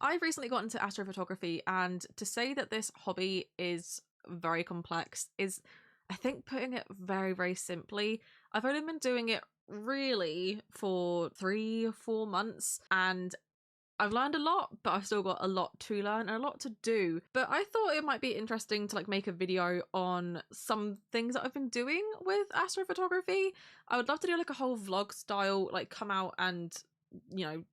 I've recently got into astrophotography, and to say that this hobby is very complex is, I think, putting it very, very simply. I've only been doing it really for 3 or 4 months, and I've learned a lot, but I've still got a lot to learn and a lot to do. But I thought it might be interesting to like make a video on some things that I've been doing with astrophotography. I would love to do like a whole vlog style, like come out and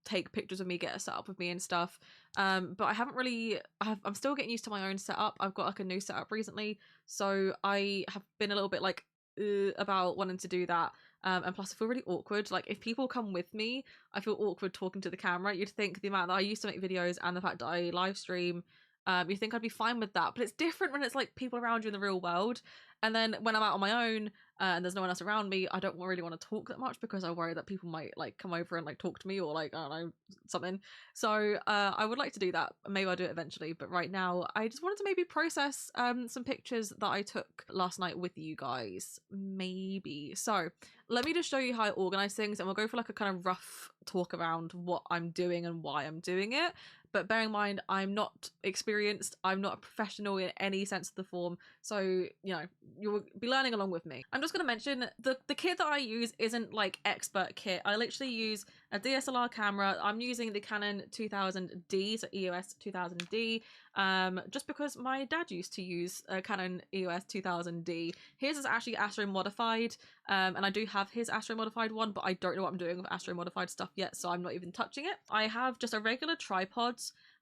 take pictures of me, get a setup with me and stuff. But I haven't really, I'm still getting used to my own setup. I've got like a new setup recently, so I have been a little bit like about wanting to do that. And plus I feel really awkward, like if people come with me I feel awkward talking to the camera. You'd think the amount that I used to make videos and the fact that I live stream, you think I'd be fine with that, but it's different when it's like people around you in the real world. And then when I'm out on my own and there's no one else around me, I don't really want to talk that much because I worry that people might like come over and like talk to me or like, I don't know, something. So I would like to do that. Maybe I'll do it eventually, but right now I just wanted to maybe process some pictures that I took last night with you guys, maybe. So let me just show you how I organize things, and we'll go for like a kind of rough talk around what I'm doing and why I'm doing it. But bear in mind, I'm not experienced, I'm not a professional in any sense of the form, so you'll be learning along with me. I'm just going to mention the kit that I use isn't like expert kit. I literally use a DSLR camera. I'm using the Canon 2000D, so EOS 2000D, just because my dad used to use a Canon EOS 2000D. His is actually Astro modified, and I do have his Astro modified one, but I don't know what I'm doing with Astro modified stuff yet, so I'm not even touching it. I have just a regular tripod,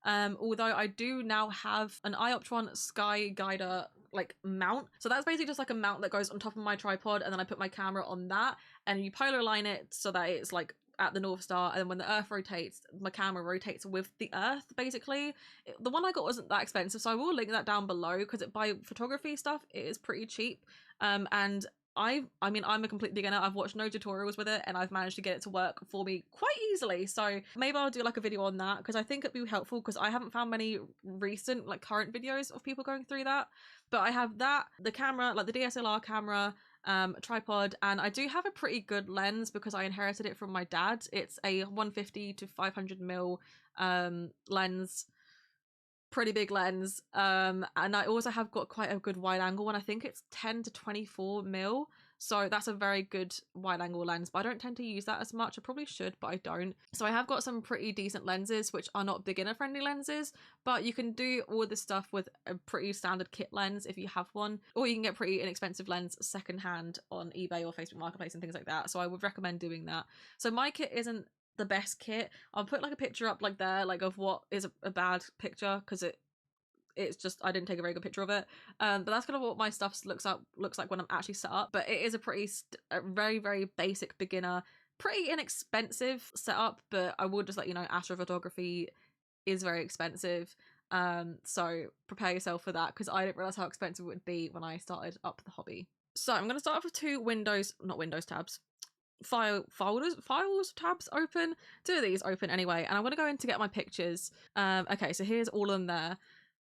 although I do now have an Ioptron Sky Guider like mount. So that's basically just like a mount that goes on top of my tripod, and then I put my camera on that, and you polar align it so that it's like at the North Star, and then when the Earth rotates, my camera rotates with the Earth, basically. The one I got wasn't that expensive, so I will link that down below, because by photography stuff, it is pretty cheap. And I mean, I'm a complete beginner. I've watched no tutorials with it, and I've managed to get it to work for me quite easily. So maybe I'll do like a video on that, because I think it'd be helpful, because I haven't found many recent like current videos of people going through that. But I have that, the camera, like the DSLR camera, tripod, and I do have a pretty good lens because I inherited it from my dad. It's a 150 to 500mm lens, pretty big lens, and I also have got quite a good wide angle one. I think it's 10 to 24mm, so that's a very good wide angle lens, but I don't tend to use that as much. I probably should, but I don't. So I have got some pretty decent lenses, which are not beginner friendly lenses, but you can do all this stuff with a pretty standard kit lens if you have one, or you can get pretty inexpensive lens secondhand on eBay or Facebook Marketplace and things like that. So I would recommend doing that. So my kit isn't the best kit. I'll put like a picture up like there, like of what is a bad picture, because it's just I didn't take a very good picture of it, but that's kind of what my stuff looks like when I'm actually set up. But it is a very, very basic beginner, pretty inexpensive setup, but I will just let you know astrophotography is very expensive, so prepare yourself for that, because I didn't realize how expensive it would be when I started up the hobby. So I'm going to start off with two tabs, files tabs open. Two of these open anyway, and I'm going to go in to get my pictures. Okay, so here's all of them there.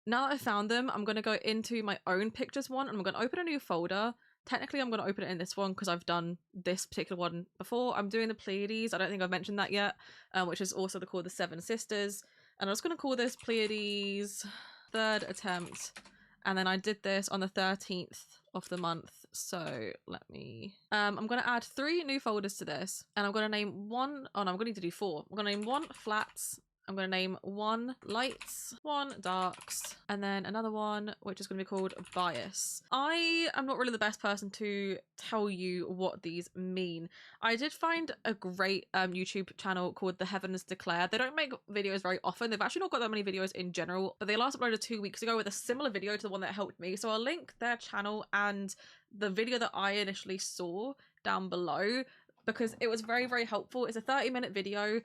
Now that I've found them, I'm going to go into my own pictures one, and I'm going to open a new folder. Technically, I'm going to open it in this one because I've done this particular one before. I'm doing the Pleiades. I don't think I've mentioned that yet, which is also called the Seven Sisters. And I'm just going to call this Pleiades third attempt. And then I did this on the 13th of the month. So let me, I'm going to add 3 new folders to this, and I'm going to name one, oh no, I'm going to need to do 4. I'm going to name 1 flats, I'm going to name 1 lights, 1 darks, and then another one which is going to be called bias. I am not really the best person to tell you what these mean. I did find a great YouTube channel called The Heavens Declare. They don't make videos very often. They've actually not got that many videos in general, but they last uploaded 2 weeks ago with a similar video to the one that helped me. So I'll link their channel and the video that I initially saw down below, because it was very, very helpful. It's a 30-minute video,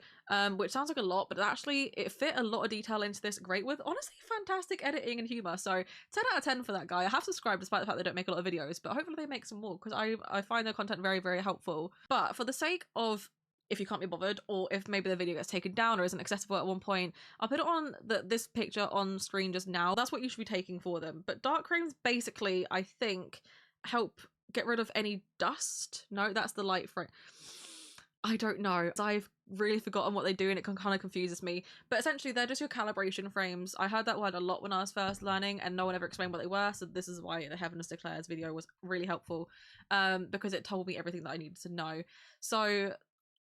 which sounds like a lot, but actually it fit a lot of detail into this great with honestly fantastic editing and humor. So 10 out of 10 for that guy. I have subscribed despite the fact they don't make a lot of videos, but hopefully they make some more, because I find their content very, very helpful. But for the sake of, if you can't be bothered, or if maybe the video gets taken down or isn't accessible at one point, I'll put it on this picture on screen just now. That's what you should be taking for them. But dark frames basically, I think, help get rid of any dust. No, that's the light frame. I don't know. I've really forgotten what they do and it kind of confuses me. But essentially they're just your calibration frames. I heard that word a lot when I was first learning and no one ever explained what they were, so this is why the Heavens Declares video was really helpful, because it told me everything that I needed to know. So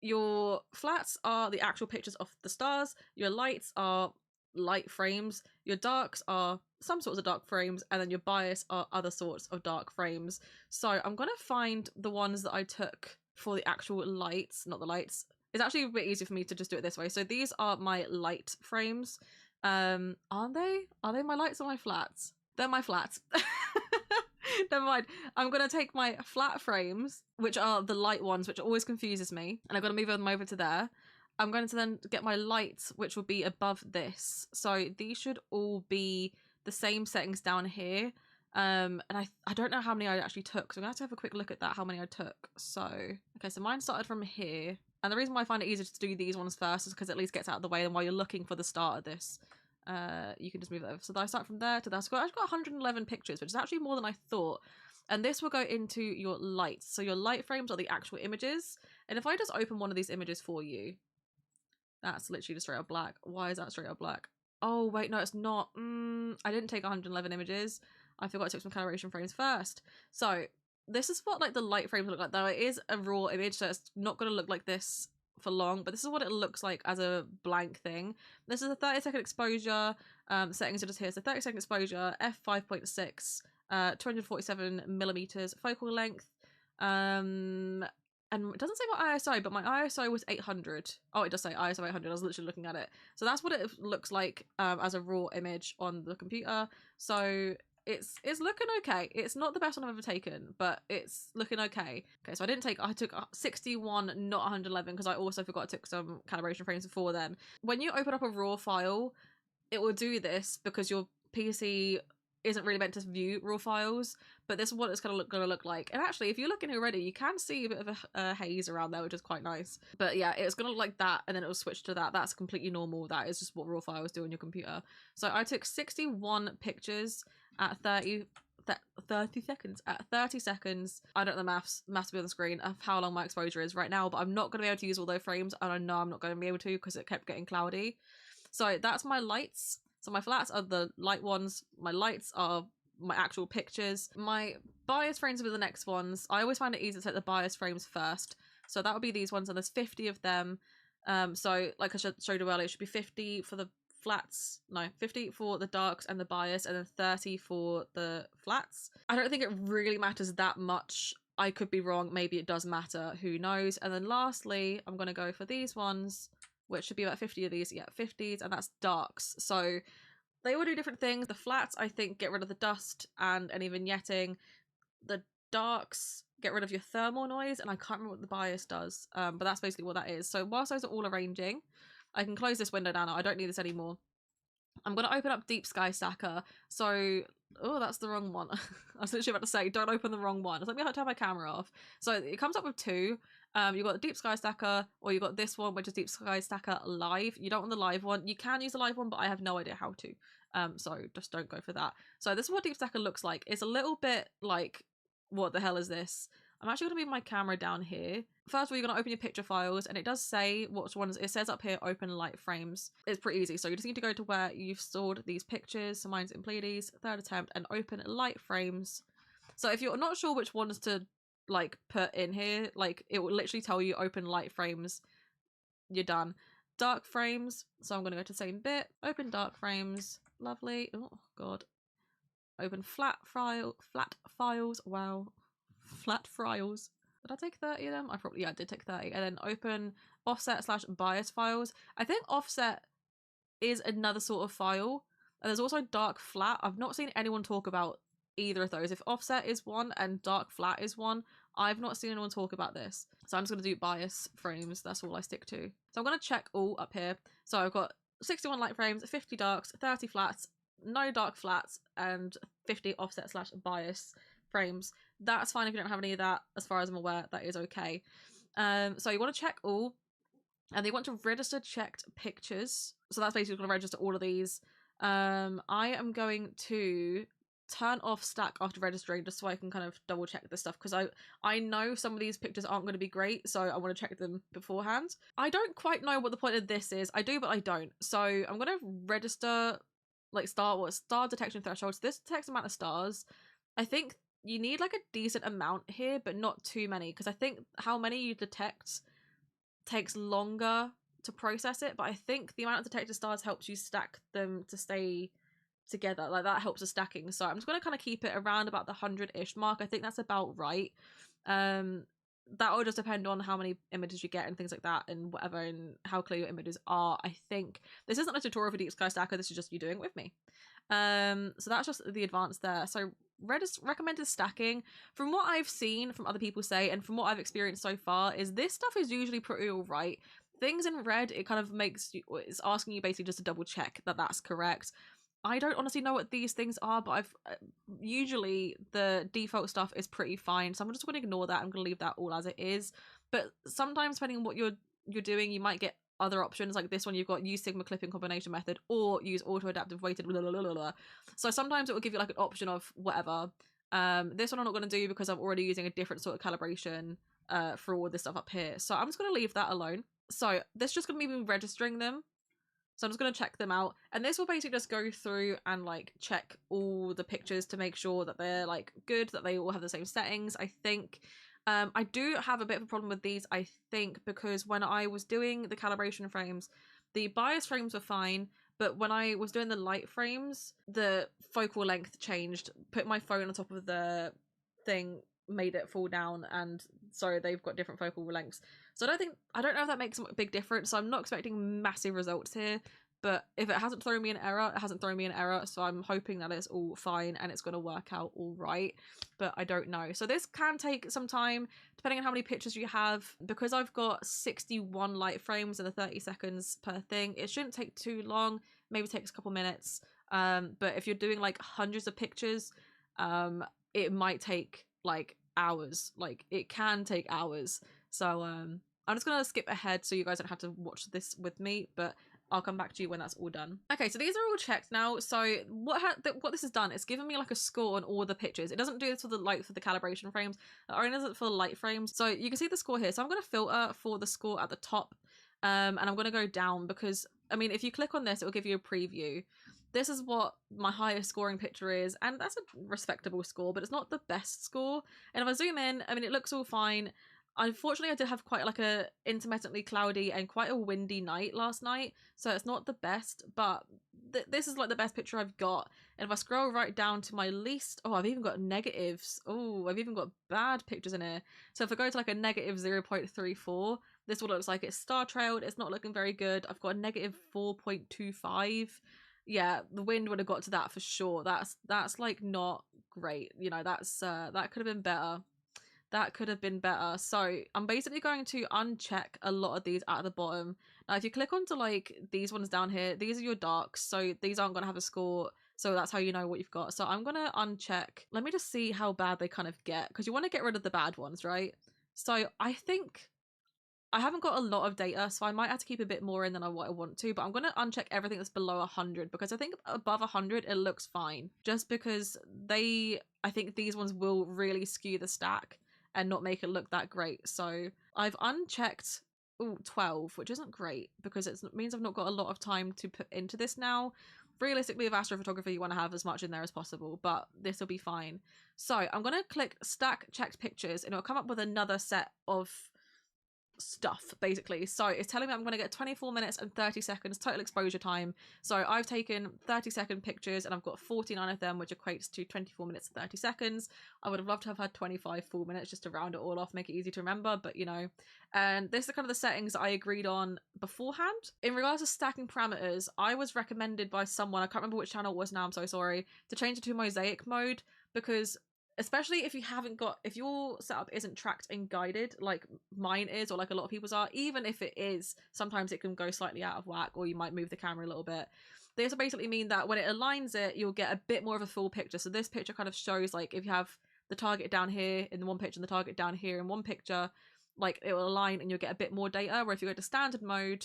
your flats are the actual pictures of the stars, your lights are light frames, your darks are some sorts of dark frames, and then your bias are other sorts of dark frames. So I'm gonna find the ones that I took for the actual lights, not the lights. It's actually a bit easier for me to just do it this way. So these are my light frames. Aren't they? Are they my lights or my flats? They're my flats. Never mind. I'm gonna take my flat frames, which are the light ones, which always confuses me, and I'm gonna move them over to there. I'm going to then get my lights, which will be above this. So these should all be the same settings down here. And I don't know how many I actually took, so I'm gonna have to have a quick look at that, how many I took. So, okay, so mine started from here. And the reason why I find it easier to do these ones first is because it at least gets out of the way, and while you're looking for the start of this, you can just move it over. So I start from there to there. So I've got 111 pictures, which is actually more than I thought. And this will go into your lights. So your light frames are the actual images. And if I just open one of these images for you, that's literally just straight up black. Why is that straight up black? Oh, wait, no, it's not. I didn't take 111 images. I forgot I took some calibration frames first. So this is what like the light frames look like, though it is a raw image, so it's not going to look like this for long, but this is what it looks like as a blank thing. This is a 30-second exposure. Settings are just here. So 30-second exposure, f5.6, 247 millimeters focal length. And it doesn't say my ISO, but my ISO was 800. Oh, it does say ISO 800. I was literally looking at it. So that's what it looks like as a raw image on the computer. So it's looking okay. It's not the best one I've ever taken, but it's looking okay. Okay, so I took 61, not 111, because I also forgot I took some calibration frames before then. When you open up a raw file, it will do this because your PC isn't really meant to view raw files, but this is what it's gonna look like. And actually, if you look in here already, you can see a bit of a haze around there, which is quite nice. But yeah, it's gonna look like that, and then it will switch to that. That's completely normal. That is just what raw files do on your computer. So I took 61 pictures at 30 seconds. At 30 seconds, I don't know the maths to be on the screen of how long my exposure is right now, but I'm not going to be able to use all those frames, and I know I'm not going to be able to because it kept getting cloudy. So that's my lights. So my flats are the light ones, my lights are my actual pictures. My bias frames will be the next ones. I always find it easier to set the bias frames first. So that would be these ones, and there's 50 of them. So like I showed you earlier, it should be 50 for the flats, no, 50 for the darks and the bias, and then 30 for the flats. I don't think it really matters that much. I could be wrong, maybe it does matter, who knows. And then lastly, I'm going to go for these ones, which should be about 50 of these. Yeah, 50s, and that's darks. So they all do different things. The flats, I think, get rid of the dust and any vignetting. The darks get rid of your thermal noise, and I can't remember what the bias does, but that's basically what that is. So whilst those are all arranging, I can close this window down. I don't need this anymore. I'm going to open up Deep Sky Stacker. So, oh, that's the wrong one. I was literally about to say, don't open the wrong one. Let me turn my camera off. So it comes up with two. You've got Deep Sky Stacker, or you've got this one, which is Deep Sky Stacker Live. You don't want the live one. You can use the live one, but I have no idea how to. So just don't go for that. So this is what Deep Stacker looks like. It's a little bit like, what the hell is this? I'm actually going to move my camera down here. First of all, you're going to open your picture files, and it does say which ones. It says up here, open light frames. It's pretty easy. So you just need to go to where you've stored these pictures. So mine's in Pleiades, third attempt, and open light frames. So if you're not sure which ones to like put in here, like it will literally tell you open light frames. You're done. Dark frames. So I'm going to go to the same bit. Open dark frames. Lovely. Oh god. Open flat files. Wow. Flat files. Did I take 30 of them? I did take 30. And then open offset/bias files. I think offset is another sort of file. And there's also dark flat. I've not seen anyone talk about either of those. If offset is one and dark flat is one, I've not seen anyone talk about this. So I'm just going to do bias frames. That's all I stick to. So I'm going to check all up here. So I've got 61 light frames, 50 darks, 30 flats, no dark flats, and 50 offset/bias frames. That's fine if you don't have any of that. As far as I'm aware, that is okay. So you want to check all, and they want to register checked pictures. So that's basically going to register all of these. I am going to turn off stack after registering just so I can kind of double check this stuff, because I know some of these pictures aren't going to be great, so I want to check them beforehand. I don't quite know what the point of this is. I do, but I don't. So I'm going to register like star detection threshold. So this detects amount of stars. I think you need like a decent amount here, but not too many, because I think how many you detect takes longer to process it, but I think the amount of detected stars helps you stack them to stay together. Like that helps the stacking. So I'm just going to kind of keep it around about the 100-ish mark. I think that's about right. That will just depend on how many images you get and things like that and whatever, and how clear your images are. I think this isn't a tutorial for Deep Sky Stacker, this is just you doing it with me. So that's just the advanced there. So recommended stacking, from what I've seen from other people say and from what I've experienced so far, is this stuff is usually pretty all right. Things in red, it kind of makes you, it's asking you basically just to double check that that's correct. I don't honestly know what these things are, but I've usually the default stuff is pretty fine, so I'm just going to ignore that. I'm going to leave that all as it is. But sometimes, depending on what you're doing, you might get other options. Like this one, you've got use Sigma clipping combination method or use auto adaptive weighted blah, blah, blah, blah. So sometimes it will give you like an option of whatever. This one I'm not going to do because I'm already using a different sort of calibration for all this stuff up here, so I'm just going to leave that alone. So this is just going to be me registering them. So I'm just going to check them out, and this will basically just go through and like check all the pictures to make sure that they're like good, that they all have the same settings. I think I do have a bit of a problem with these, I think, because when I was doing the calibration frames, the bias frames were fine, but when I was doing the light frames, the focal length changed. Put my phone on top of the thing made it fall down, and so they've got different focal lengths. So I don't know if that makes a big difference. So I'm not expecting massive results here, but if it hasn't thrown me an error, it hasn't thrown me an error. So I'm hoping that it's all fine and it's going to work out all right, but I don't know. So this can take some time depending on how many pictures you have. Because I've got 61 light frames and the 30 seconds per thing, it shouldn't take too long. Maybe takes a couple minutes. But if you're doing like hundreds of pictures, it might take like hours. Like it can take hours. So I'm just gonna skip ahead so you guys don't have to watch this with me, but I'll come back to you when that's all done. Okay, so these are all checked now. So what this has done is given me like a score on all the pictures. It doesn't do this for the calibration frames. It only does it for the light frames. So you can see the score here. So I'm gonna filter for the score at the top, and I'm gonna go down because I mean if you click on this, it will give you a preview. This is what my highest scoring picture is, and that's a respectable score, but it's not the best score. And if I zoom in, I mean, it looks all fine. Unfortunately, I did have quite like a intermittently cloudy and quite a windy night last night, so it's not the best, but this is like the best picture I've got. And if I scroll right down to my least, oh, I've even got negatives. Oh, I've even got bad pictures in here. So if I go to like a negative 0.34, this is what it looks like. It's star trailed. It's not looking very good. I've got a negative 4.25. Yeah, the wind would have got to that for sure. That's like not great. You know, that's that could have been better. That could have been better. So I'm basically going to uncheck a lot of these at the bottom. Now, if you click onto like these ones down here, these are your darks. So these aren't going to have a score. So that's how you know what you've got. So I'm going to uncheck. Let me just see how bad they kind of get, because you want to get rid of the bad ones, right? So I think I haven't got a lot of data, so I might have to keep a bit more in than what I want to, but I'm going to uncheck everything that's below 100, because I think above 100 it looks fine, just because I think these ones will really skew the stack and not make it look that great. So I've unchecked 12, which isn't great because it means I've not got a lot of time to put into this now. Realistically, with astrophotography, you want to have as much in there as possible, but this will be fine. So I'm going to click stack checked pictures, and it'll come up with another set of stuff basically. So it's telling me I'm going to get 24 minutes and 30 seconds total exposure time. So I've taken 30-second pictures and I've got 49 of them, which equates to 24 minutes and 30 seconds. I would have loved to have had 25 full minutes just to round it all off, make it easy to remember, but you know. And this is kind of the settings I agreed on beforehand. In regards to stacking parameters, I was recommended by someone, I can't remember which channel it was now, I'm so sorry, to change it to mosaic mode, because especially if your setup isn't tracked and guided like mine is, or like a lot of people's are, even if it is, sometimes it can go slightly out of whack, or you might move the camera a little bit. This will basically mean that when it aligns it, you'll get a bit more of a full picture. So this picture kind of shows, like, if you have the target down here in one picture and the target down here in one picture, like, it will align and you'll get a bit more data. Where if you go to standard mode,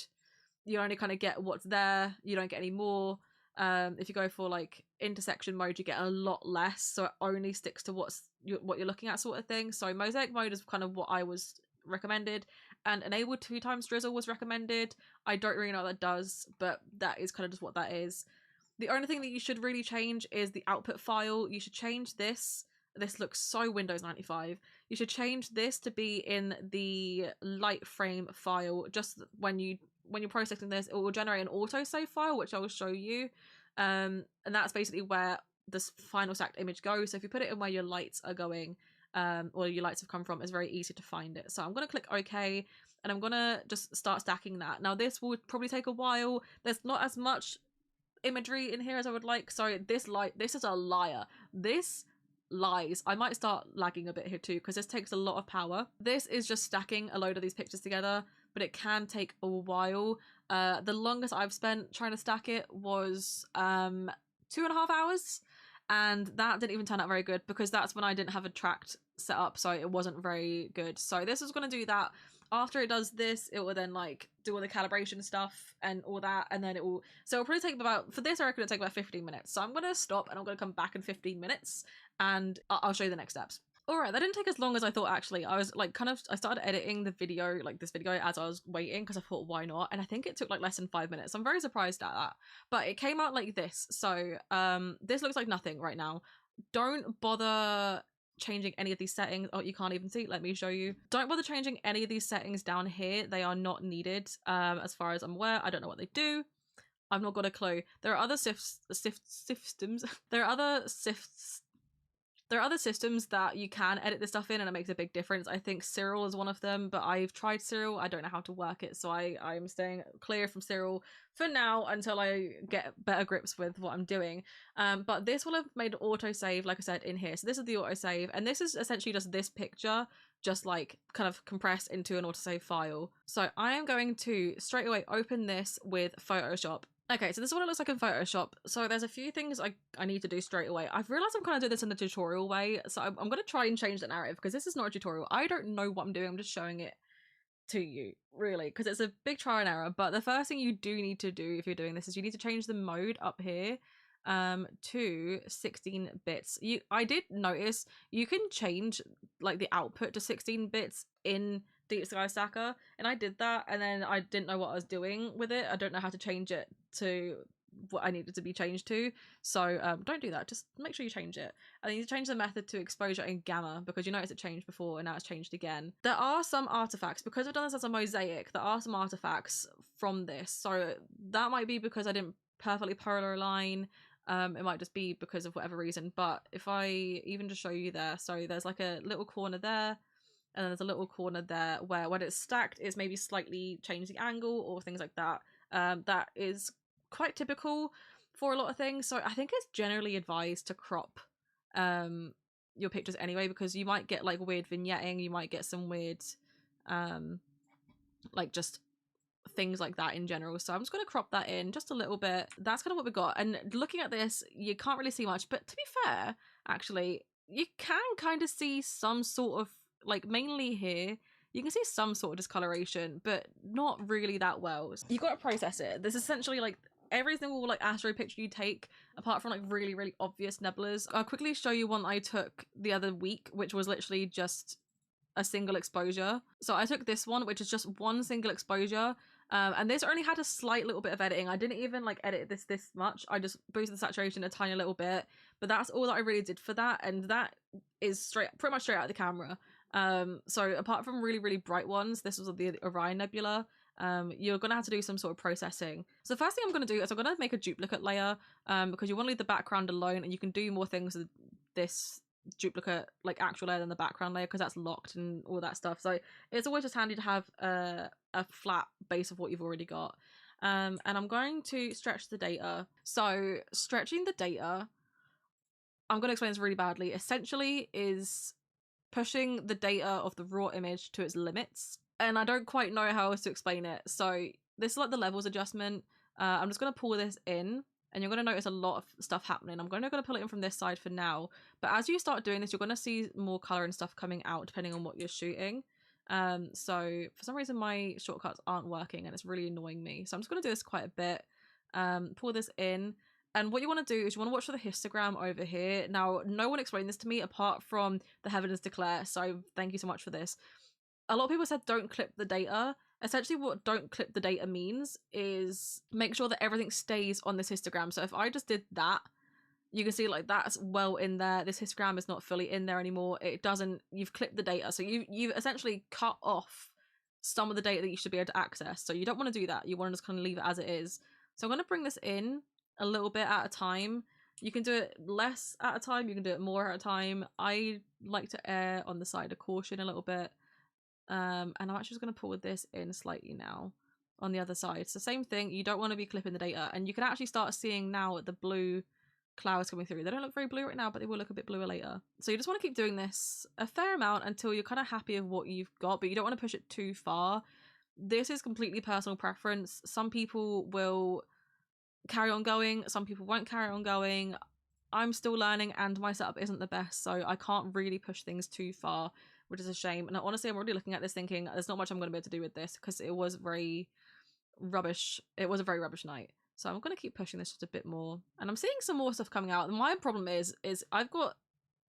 you only kind of get what's there, you don't get any more. If you go for like intersection mode, you get a lot less, so it only sticks to what you're looking at, sort of thing. So mosaic mode is kind of what I was recommended, and enable 2x drizzle was recommended. I don't really know what that does, but that is kind of just what that is. The only thing that you should really change is the output file. You should change this. This looks so Windows 95. You should change this to be in the light frame file. Just when you're processing this, it will generate an autosave file, which I will show you. And that's basically where this final stacked image goes. So if you put it in where your lights are going, or your lights have come from, it's very easy to find it. So I'm going to click OK, and I'm going to just start stacking that. Now this will probably take a while. There's not as much imagery in here as I would like. Sorry, this is a liar. This lies. I might start lagging a bit here too, because this takes a lot of power. This is just stacking a load of these pictures together, but it can take a while. The longest I've spent trying to stack it was 2.5 hours, and that didn't even turn out very good, because that's when I didn't have a tracked set up, so it wasn't very good. So this is going to do that. After it does this, it will then like do all the calibration stuff and all that, and then it'll probably take about, for this I reckon it'll take about 15 minutes. So I'm going to stop and I'm going to come back in 15 minutes and I'll show you the next steps. Alright, that didn't take as long as I thought actually. I was like I started editing the video, like this video, as I was waiting, because I thought why not, and I think it took like less than 5 minutes. I'm very surprised at that, but it came out like this. So this looks like nothing right now. Don't bother changing any of these settings. Oh, you can't even see, let me show you. Don't bother changing any of these settings down here. They are not needed, as far as I'm aware. I don't know what they do. I've not got a clue. There are other systems there are other systems that you can edit this stuff in, and it makes a big difference. I think Cyril is one of them, but I've tried Cyril. I don't know how to work it, so I'm staying clear from Cyril for now until I get better grips with what I'm doing. But this will have made autosave, like I said, in here. So this is the autosave, and this is essentially just this picture, just like kind of compressed into an autosave file. So I am going to straight away open this with Photoshop. Okay, so this is what it looks like in Photoshop. So there's a few things I need to do straight away. I've realized I'm kind of doing this in the tutorial way, so I'm going to try and change the narrative, because this is not a tutorial. I don't know what I'm doing. I'm just showing it to you, really, because it's a big trial and error. But the first thing you do need to do if you're doing this is you need to change the mode up here to 16 bits. I did notice you can change like the output to 16 bits in Deep Sky Stacker, and I did that, and then I didn't know what I was doing with it. I don't know how to change it to what I needed to be changed to, so don't do that. Just make sure you change it. And then you change the method to exposure and gamma, because you notice it changed before and now it's changed again. There are some artifacts, because I've done this as a mosaic, there are some artifacts from this, so that might be because I didn't perfectly polar align. It might just be because of whatever reason, but if I even just show you there, so there's like a little corner there, and then there's a little corner there where when it's stacked it's maybe slightly changed the angle or things like that. That is quite typical for a lot of things, so I think it's generally advised to crop your pictures anyway, because you might get like weird vignetting, you might get some weird like just things like that in general. So I'm just going to crop that in just a little bit. That's kind of what we got, and looking at this you can't really see much, but to be fair, actually you can kind of see some sort of, like mainly here you can see some sort of discoloration, but not really that well. You got to process it. This is essentially like every single like astro picture you take, apart from like really obvious nebulas. I'll quickly show you one I took the other week, which was literally just a single exposure. So I took this one, which is just one single exposure, and this only had a slight little bit of editing. I didn't even like edit this much. I just boosted the saturation a tiny little bit, but that's all that I really did for that, and that is pretty much straight out of the camera. So apart from really bright ones, this was the Orion Nebula, you're gonna have to do some sort of processing. So the first thing I'm gonna do is I'm gonna make a duplicate layer, because you want to leave the background alone, and you can do more things with this duplicate like actual layer than the background layer, because that's locked and all that stuff. So it's always just handy to have a flat base of what you've already got. And I'm going to stretch the data. So stretching the data, I'm going to explain this really badly, essentially is pushing the data of the raw image to its limits, and I don't quite know how else to explain it. So this is like the levels adjustment. I'm just going to pull this in, and you're going to notice a lot of stuff happening. I'm going to pull it in from this side for now, but as you start doing this, you're going to see more color and stuff coming out depending on what you're shooting. So for some reason my shortcuts aren't working, and it's really annoying me, so I'm just going to do this quite a bit. Pull this in, And what you want to do is you want to watch for the histogram over here. Now, no one explained this to me apart from the Heavens Declare, so thank you so much for this. A lot of people said don't clip the data. Essentially what don't clip the data means is make sure that everything stays on this histogram. So if I just did that, you can see like that's well in there. This histogram is not fully in there anymore. It doesn't, you've clipped the data. So you've essentially cut off some of the data that you should be able to access. So you don't want to do that. You want to just kind of leave it as it is. So I'm going to bring this in a little bit at a time. You can do it less at a time. You can do it more at a time. I like to err on the side of caution a little bit. And I'm actually just going to pull this in slightly now on the other side. So same thing. You don't want to be clipping the data. And you can actually start seeing now the blue clouds coming through. They don't look very blue right now, but they will look a bit bluer later. So you just want to keep doing this a fair amount until you're kind of happy with what you've got, but you don't want to push it too far. This is completely personal preference. Some people will carry on going, some people won't carry on going. I'm still learning and my setup isn't the best, so I can't really push things too far, which is a shame. And honestly, I'm already looking at this thinking there's not much I'm going to be able to do with this because it was very rubbish. It was a very rubbish night. So I'm going to keep pushing this just a bit more. And I'm seeing some more stuff coming out. My problem is I've got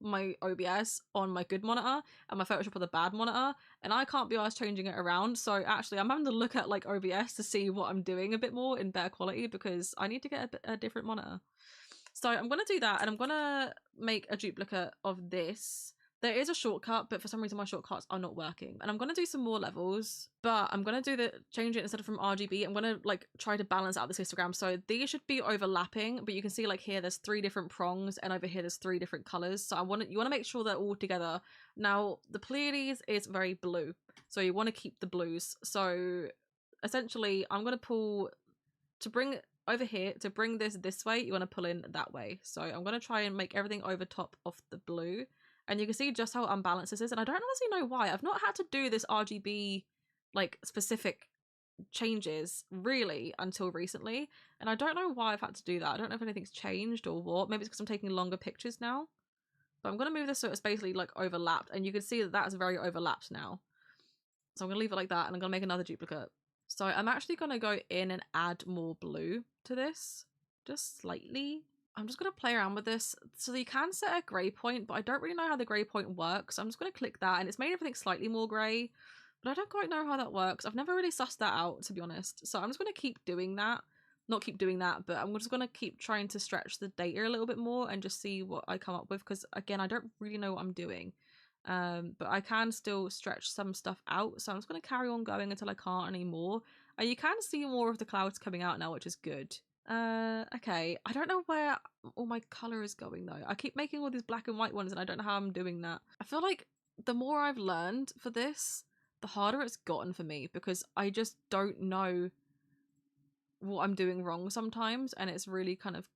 my OBS on my good monitor and my Photoshop on the bad monitor, and I can't be asked changing it around. So actually I'm having to look at like OBS to see what I'm doing a bit more in better quality because I need to get a different monitor. So I'm going to do that, and I'm going to make a duplicate of this. There is a shortcut, but for some reason my shortcuts are not working. And I'm going to do some more levels, but I'm going to change it instead of from RGB. I'm going to like try to balance out this histogram. So these should be overlapping, but you can see like here there's 3 different prongs, and over here there's 3 different colors. So you want to make sure they're all together. Now the Pleiades is very blue, so you want to keep the blues. So essentially I'm going to pull to bring over here, to bring this way, you want to pull in that way. So I'm going to try and make everything over top of the blue. And you can see just how unbalanced this is. And I don't honestly know why. I've not had to do this RGB, like, specific changes, really, until recently. And I don't know why I've had to do that. I don't know if anything's changed or what. Maybe it's because I'm taking longer pictures now. But I'm going to move this so it's basically, like, overlapped. And you can see that that's very overlapped now. So I'm going to leave it like that. And I'm going to make another duplicate. So I'm actually going to go in and add more blue to this. Just slightly. I'm just going to play around with this. So you can set a grey point, but I don't really know how the grey point works. So I'm just going to click that, and it's made everything slightly more grey, but I don't quite know how that works. I've never really sussed that out, to be honest. So I'm just going to keep doing that. Not keep doing that, but I'm just going to keep trying to stretch the data a little bit more and just see what I come up with. Because again, I don't really know what I'm doing. But I can still stretch some stuff out. So I'm just going to carry on going until I can't anymore. And you can see more of the clouds coming out now, which is good. Okay, I don't know where all my color is going though. I keep making all these black and white ones and I don't know how I'm doing that. I feel like the more I've learned for this, the harder it's gotten for me because I just don't know what I'm doing wrong sometimes, and it's really kind of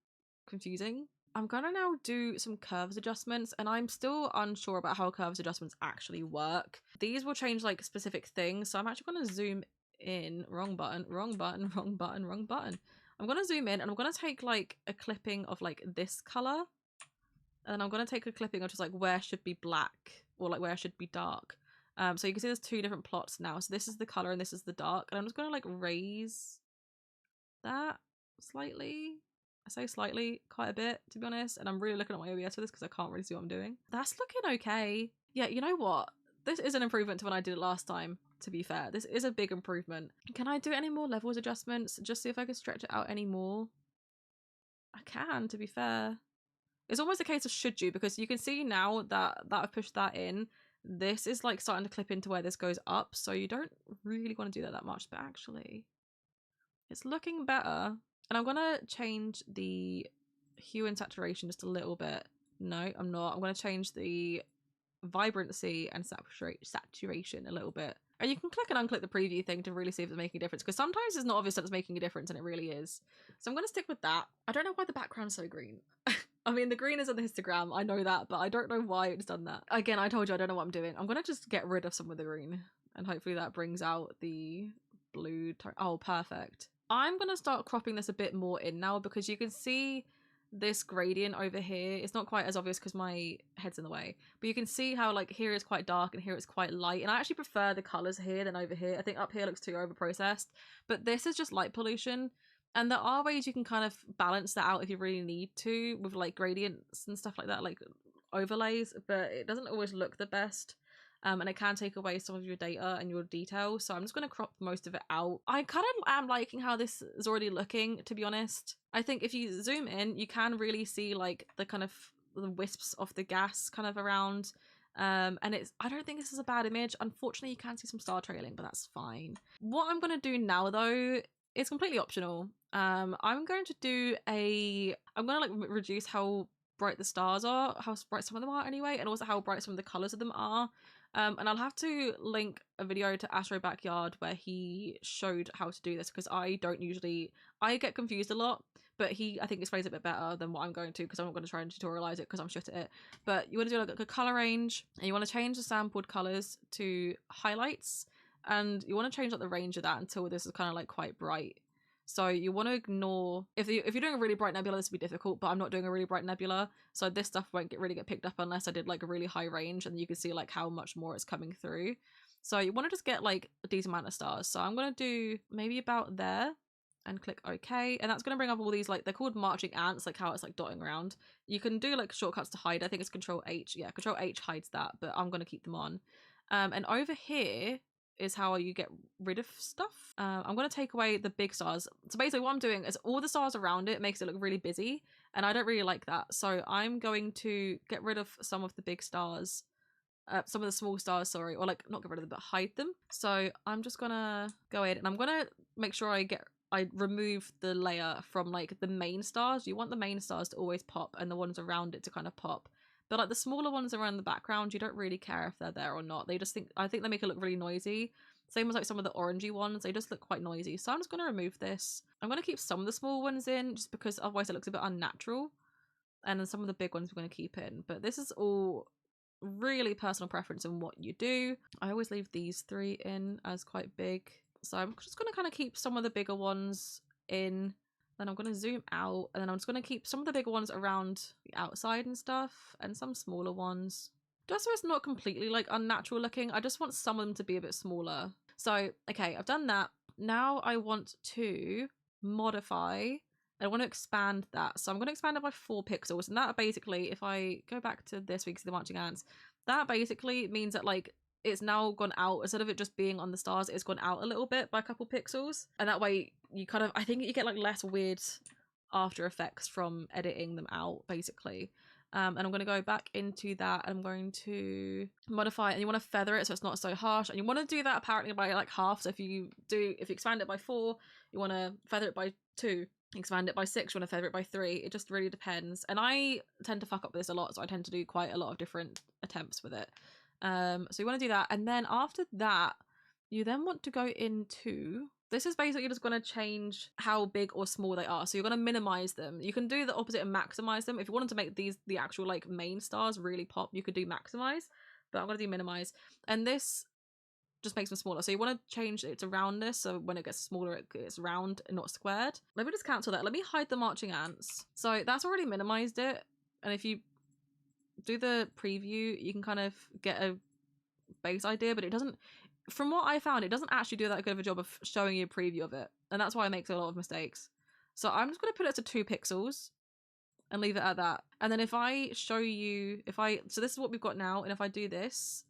confusing. I'm gonna now do some curves adjustments, and I'm still unsure about how curves adjustments actually work. These will change like specific things, so I'm actually gonna zoom in. Wrong button, wrong button, wrong button, wrong button. I'm going to zoom in and I'm going to take like a clipping of like this color, and then I'm going to take a clipping of just like where should be black or like where should be dark. So you can see there's 2 different plots now. So this is the color and this is the dark, and I'm just going to like raise that slightly. I say slightly, quite a bit to be honest, and I'm really looking at my OBS for this because I can't really see what I'm doing. That's looking okay. Yeah, you know what? This is an improvement to when I did it last time, to be fair. This is a big improvement. Can I do any more levels adjustments? Just see if I can stretch it out any more. I can, to be fair. It's almost a case of should you, because you can see now that I've pushed that in. This is like starting to clip into where this goes up, so you don't really want to do that much, but actually it's looking better. And I'm going to change the hue and saturation just a little bit. No, I'm not. I'm going to change the vibrancy and saturation a little bit. And you can click and unclick the preview thing to really see if it's making a difference, because sometimes it's not obvious that it's making a difference and it really is. So I'm going to stick with that. I don't know why the background's so green. I mean, the green is on the histogram, I know that, but I don't know why it's done that. Again, I told you I don't know what I'm doing. I'm going to just get rid of some of the green, and hopefully that brings out the blue tone. Oh, perfect. I'm going to start cropping this a bit more in now, because you can see this gradient over here. It's not quite as obvious because my head's in the way, but you can see how like here is quite dark and here it's quite light, and I actually prefer the colors here than over here. I think up here looks too over processed, but this is just light pollution. And there are ways you can kind of balance that out if you really need to with like gradients and stuff like that, like overlays, but it doesn't always look the best. And it can take away some of your data and your detail. So I'm just going to crop most of it out. I kind of am liking how this is already looking, to be honest. I think if you zoom in, you can really see like the kind of the wisps of the gas kind of around. And I don't think this is a bad image. Unfortunately, you can see some star trailing, but that's fine. What I'm going to do now though is completely optional. I'm going to like reduce how bright the stars are, how bright some of them are anyway, and also how bright some of the colors of them are. And I'll have to link a video to AstroBackyard where he showed how to do this, because I get confused a lot, but I think explains it a bit better than what I'm going to, because I'm not going to try and tutorialize it because I'm shit at it. But you want to do like a color range, and you want to change the sampled colors to highlights, and you want to change like the range of that until this is kind of like quite bright. So you want to ignore, if you're doing a really bright nebula, this would be difficult, but I'm not doing a really bright nebula, so this stuff won't really get picked up unless I did like a really high range, and you can see like how much more it's coming through. So you want to just get like a decent amount of stars. So I'm going to do maybe about there and click OK, and that's going to bring up all these, like, they're called marching ants, like how it's like dotting around. You can do like shortcuts to hide. I think it's Control H. Yeah, Control H hides that, but I'm going to keep them on. And over here is how you get rid of stuff. I'm going to take away the big stars. So basically what I'm doing is all the stars around it makes it look really busy, and I don't really like that. So I'm going to get rid of some of the big stars, some of the small stars, sorry, or like not get rid of them, but hide them. So I'm just gonna go in and I'm gonna make sure I remove the layer from like the main stars. You want the main stars to always pop and the ones around it to kind of pop. But like the smaller ones around the background, you don't really care if they're there or not. I think they make it look really noisy. Same as like some of the orangey ones, they just look quite noisy. So I'm just going to remove this. I'm going to keep some of the small ones in just because otherwise it looks a bit unnatural. And then some of the big ones we're going to keep in. But this is all really personal preference in what you do. I always leave these three in as quite big. So I'm just going to kind of keep some of the bigger ones in. Then I'm going to zoom out, and then I'm just going to keep some of the bigger ones around the outside and stuff, and some smaller ones. Just so it's not completely like unnatural looking, I just want some of them to be a bit smaller. So, okay, I've done that. Now I want to modify, I want to expand that. So I'm going to expand it by 4 pixels, and that basically, if I go back to this, we can see the marching ants, that basically means that like it's now gone out, instead of it just being on the stars, it's gone out a little bit by a couple pixels, and that way you kind of, I think you get like less weird after effects from editing them out basically. And I'm going to go back into that, and I'm going to modify it, and you want to feather it so it's not so harsh, and you want to do that apparently by like half. So if you expand it by 4, you want to feather it by 2. Expand it by 6, you want to feather it by 3. It just really depends, and I tend to fuck up with this a lot, so I tend to do quite a lot of different attempts with it. So you want to do that, and then after that you then want to go into, this is basically just going to change how big or small they are. So you're going to minimize them. You can do the opposite and maximize them. If you wanted to make these the actual like main stars really pop, you could do maximize, but I'm going to do minimize, and this just makes them smaller. So you want to change its roundness, so when it gets smaller it gets round and not squared. Let me just cancel that. Let me hide the marching ants. So that's already minimized it, and if you do the preview you can kind of get a base idea, but it doesn't, from what I found, it doesn't actually do that good of a job of showing you a preview of it, and that's why it makes a lot of mistakes. So I'm just going to put it to 2 pixels and leave it at that. And then if I show you, so this is what we've got now, and if I do this,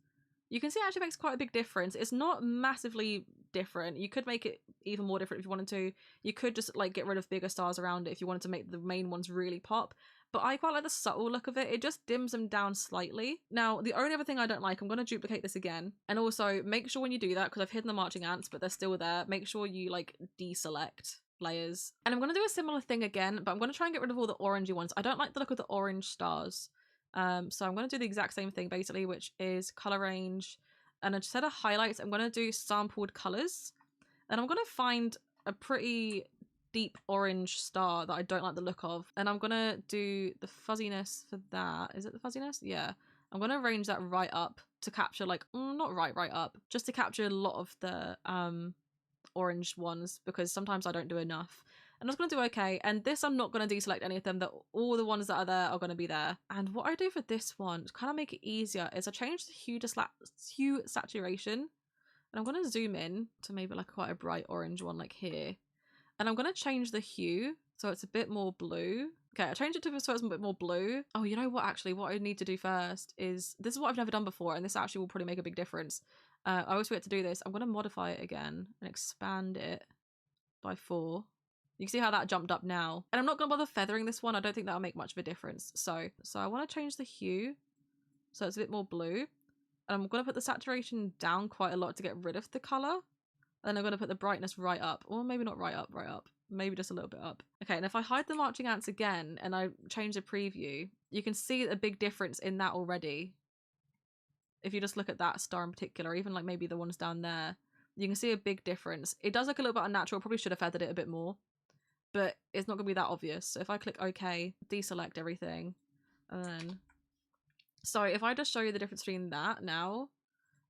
you can see it actually makes quite a big difference. It's not massively different. You could make it even more different if you wanted to. You could just like get rid of bigger stars around it if you wanted to make the main ones really pop. But I quite like the subtle look of it. It just dims them down slightly. Now, the only other thing I don't like, I'm going to duplicate this again. And also, make sure when you do that, because I've hidden the marching ants, but they're still there, make sure you, like, deselect layers. And I'm going to do a similar thing again, but I'm going to try and get rid of all the orangey ones. I don't like the look of the orange stars. So I'm going to do the exact same thing, basically, which is color range. And instead of highlights, I'm going to do sampled colors. And I'm going to find a pretty deep orange star that I don't like the look of, and I'm gonna do the fuzziness for that. Is it the fuzziness? Yeah, I'm gonna range that right up to capture, like, not right up, just to capture a lot of the orange ones, because sometimes I don't do enough. And I'm just gonna do okay, and this I'm not gonna deselect any of them, that all the ones that are there are gonna be there. And what I do for this one to kind of make it easier is I change the hue to hue saturation, and I'm gonna zoom in to maybe like quite a bright orange one like here. And I'm going to change the hue so it's a bit more blue. Okay, I changed it to so it's a bit more blue. Oh, you know what, actually, what I need to do first is, this is what I've never done before, and this actually will probably make a big difference. I always forget to do this. I'm going to modify it again and expand it by 4. You can see how that jumped up now. And I'm not going to bother feathering this one. I don't think that'll make much of a difference. So I want to change the hue so it's a bit more blue. And I'm going to put the saturation down quite a lot to get rid of the color. And then I'm going to put the brightness right up. Or maybe not right up, right up. Maybe just a little bit up. Okay, and if I hide the marching ants again and I change the preview, you can see a big difference in that already. If you just look at that star in particular, even like maybe the ones down there, you can see a big difference. It does look a little bit unnatural. Probably should have feathered it a bit more, but it's not going to be that obvious. So if I click OK, deselect everything, and then... So if I just show you the difference between that now,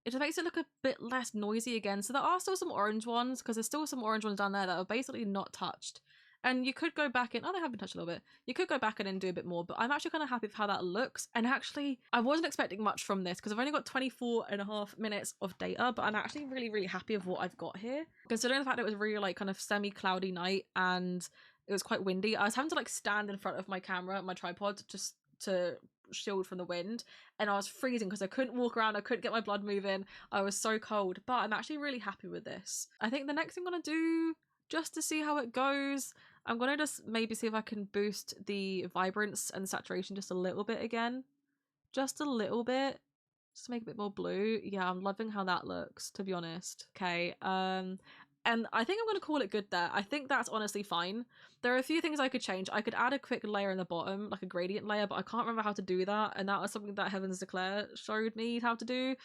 it just makes it look a bit less noisy again. So there are still some orange ones, because there's still some orange ones down there that are basically not touched. And you could go back in, oh, they have been touched a little bit. You could go back in and do a bit more, but I'm actually kind of happy with how that looks. And actually, I wasn't expecting much from this because I've only got 24.5 minutes of data, but I'm actually really, really happy with what I've got here. Considering the fact that it was really like kind of semi-cloudy night and it was quite windy, I was having to like stand in front of my camera, my tripod, just to shield from the wind, and I was freezing because I couldn't walk around, I couldn't get my blood moving, I was so cold. But I'm actually really happy with this. I think the next thing I'm gonna do, just to see how it goes, I'm gonna just maybe see if I can boost the vibrance and saturation just a little bit again, just a little bit, just to make it a bit more blue. Yeah, I'm loving how that looks, to be honest. Okay, and I think I'm going to call it good there. I think that's honestly fine. There are a few things I could change. I could add a quick layer in the bottom, like a gradient layer, but I can't remember how to do that. And that was something that Heavens Declare showed me how to do.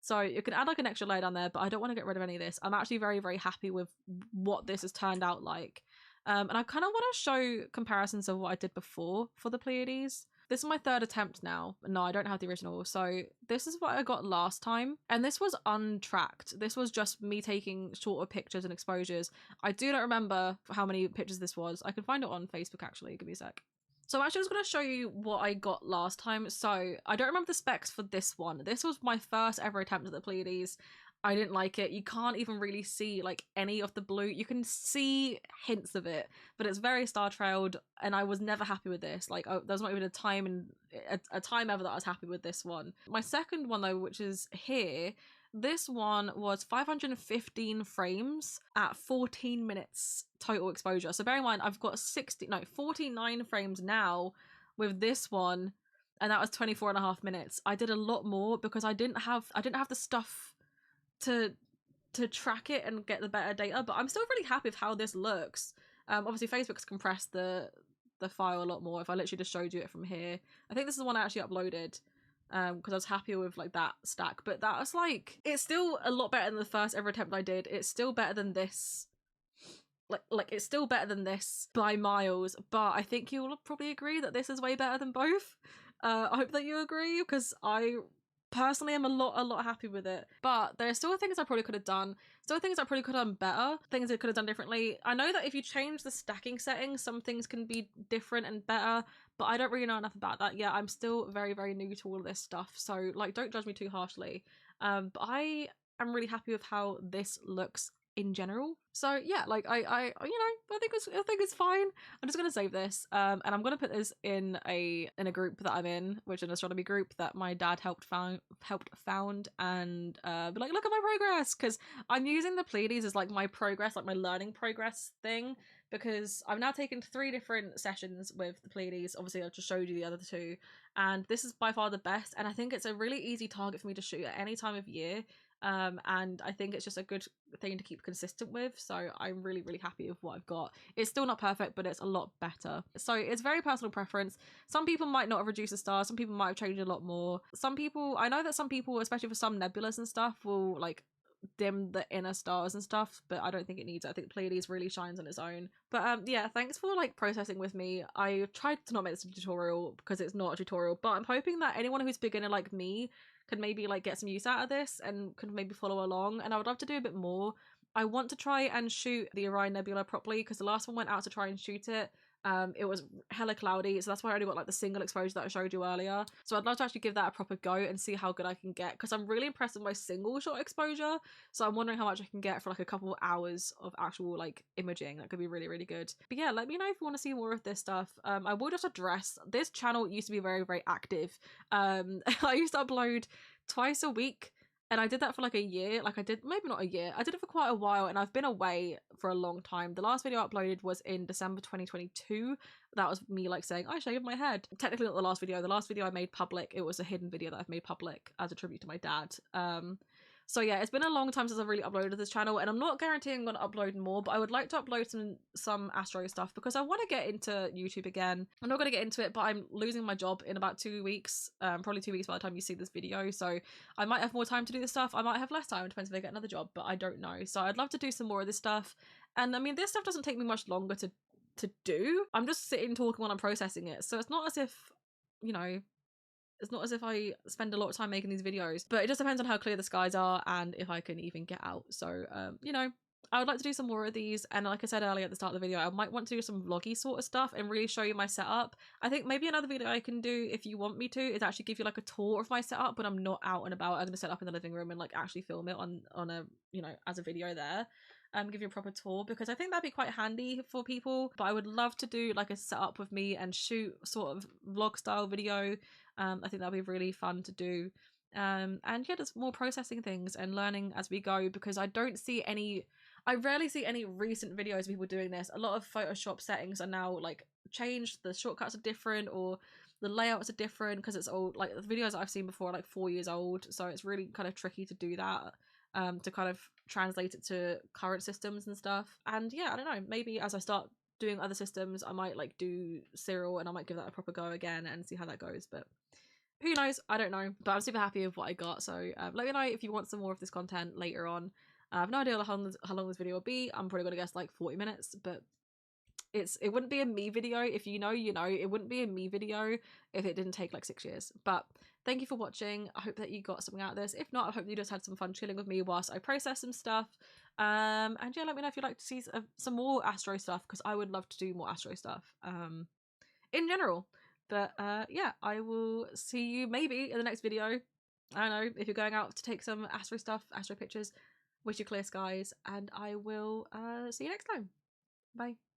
So you can add like an extra layer down there, but I don't want to get rid of any of this. I'm actually very, very happy with what this has turned out like. And I kind of want to show comparisons of what I did before for the Pleiades. This is my 3rd attempt now. No, I don't have the original. So this is what I got last time. And this was untracked. This was just me taking shorter pictures and exposures. I do not remember how many pictures this was. I can find it on Facebook actually. Give me a sec. So I'm actually just going to show you what I got last time. So I don't remember the specs for this one. This was my first ever attempt at the Pleiades. I didn't like it. You can't even really see like any of the blue. You can see hints of it, but it's very star trailed, and I was never happy with this. Like, there's not even a time ever that I was happy with this one. My second one though, which is here, this one was 515 frames at 14 minutes total exposure. So bear in mind, I've got 49 frames now with this one, and that was 24.5 minutes. I did a lot more because I didn't have the stuff to track it and get the better data, but I'm still really happy with how this looks. Obviously Facebook's compressed the file a lot more. If I literally just showed you it from here, I think this is the one I actually uploaded because I was happy with like that stack, but that was like, it's still a lot better than the first ever attempt I did. It's still better than this, like it's still better than this by miles, but I think you'll probably agree that this is way better than both. I hope that you agree, because I personally I'm a lot happy with it. But there are still things I probably could have done, still things I probably could have done better, things I could have done differently. I know that if you change the stacking settings, some things can be different and better, but I don't really know enough about that yet. I'm still very, very new to all of this stuff, so like don't judge me too harshly. But I am really happy with how this looks in general. So yeah, like I think it's fine. I'm just gonna save this, and I'm gonna put this in a group that I'm in, which is an astronomy group that my dad helped found, and be like, look at my progress, because I'm using the Pleiades as like my progress, like my learning progress thing, because I've now taken 3 different sessions with the Pleiades. Obviously I just showed you the other 2, and this is by far the best, and I think it's a really easy target for me to shoot at any time of year. And I think it's just a good thing to keep consistent with, so I'm really, really happy with what I've got. It's still not perfect, but it's a lot better. So it's very personal preference. Some people might not have reduced the stars, some people might have changed a lot more. Some people, I know that some people, especially for some nebulas and stuff, will like dim the inner stars and stuff, but I don't think it needs it. I think Pleiades really shines on its own. But yeah, thanks for like processing with me. I tried to not make this a tutorial because it's not a tutorial, but I'm hoping that anyone who's beginner like me can maybe like get some use out of this and can maybe follow along. And I would love to do a bit more. I want to try and shoot the Orion Nebula properly, because the last one went out to try and shoot it, It was hella cloudy, so that's why I only got like the single exposure that I showed you earlier. So I'd love to actually give that a proper go and see how good I can get, because I'm really impressed with my single shot exposure. So I'm wondering how much I can get for like a couple of hours of actual like imaging. That could be really, really good. But yeah, let me know if you want to see more of this stuff. I will just address, this channel used to be very, very active. I used to upload twice a week. And I did that for like a year. Like I did, maybe not a year. I did it for quite a while, and I've been away for a long time. The last video I uploaded was in December 2022. That was me like saying, I shaved my head. Technically not the last video. The last video I made public, it was a hidden video that I've made public as a tribute to my dad. So yeah, it's been a long time since I've really uploaded this channel, and I'm not guaranteeing I'm going to upload more, but I would like to upload some Astro stuff because I want to get into YouTube again. I'm not going to get into it, but I'm losing my job in about 2 weeks, probably 2 weeks by the time you see this video, so I might have more time to do this stuff. I might have less time, it depends if I get another job, but I don't know. So I'd love to do some more of this stuff, and I mean, this stuff doesn't take me much longer to do. I'm just sitting talking while I'm processing it, so it's not as if, you know, it's not as if I spend a lot of time making these videos, but it just depends on how clear the skies are and if I can even get out. So, you know, I would like to do some more of these. And like I said earlier at the start of the video, I might want to do some vloggy sort of stuff and really show you my setup. I think maybe another video I can do, if you want me to, is actually give you like a tour of my setup when I'm not out and about. I'm going to set up in the living room and like actually film it on a, you know, as a video there. Give you a proper tour, because I think that'd be quite handy for people. But I would love to do like a setup with me and shoot sort of vlog style video. I think that'd be really fun to do. And yeah, just more processing things and learning as we go, because I rarely see any recent videos of people doing this. A lot of Photoshop settings are now like changed, the shortcuts are different, or the layouts are different, because it's old. Like the videos I've seen before are like 4 years old, so it's really kind of tricky to do that. To kind of translate it to current systems and stuff. And yeah, I don't know, maybe as I start doing other systems, I might like do Cyril and I might give that a proper go again and see how that goes. But who knows? I don't know. But I'm super happy with what I got. So let me know if you want some more of this content later on. I have no idea how long this video will be. I'm probably going to guess like 40 minutes, but it wouldn't be a me video. If you know, you know. It wouldn't be a me video if it didn't take like 6 years. But thank you for watching. I hope that you got something out of this. If not, I hope you just had some fun chilling with me whilst I process some stuff. And yeah, let me know if you'd like to see some more Astro stuff, because I would love to do more Astro stuff in general. But yeah, I will see you maybe in the next video. I don't know, if you're going out to take some Astro stuff, Astro pictures. Wish you clear skies, and I will see you next time. Bye.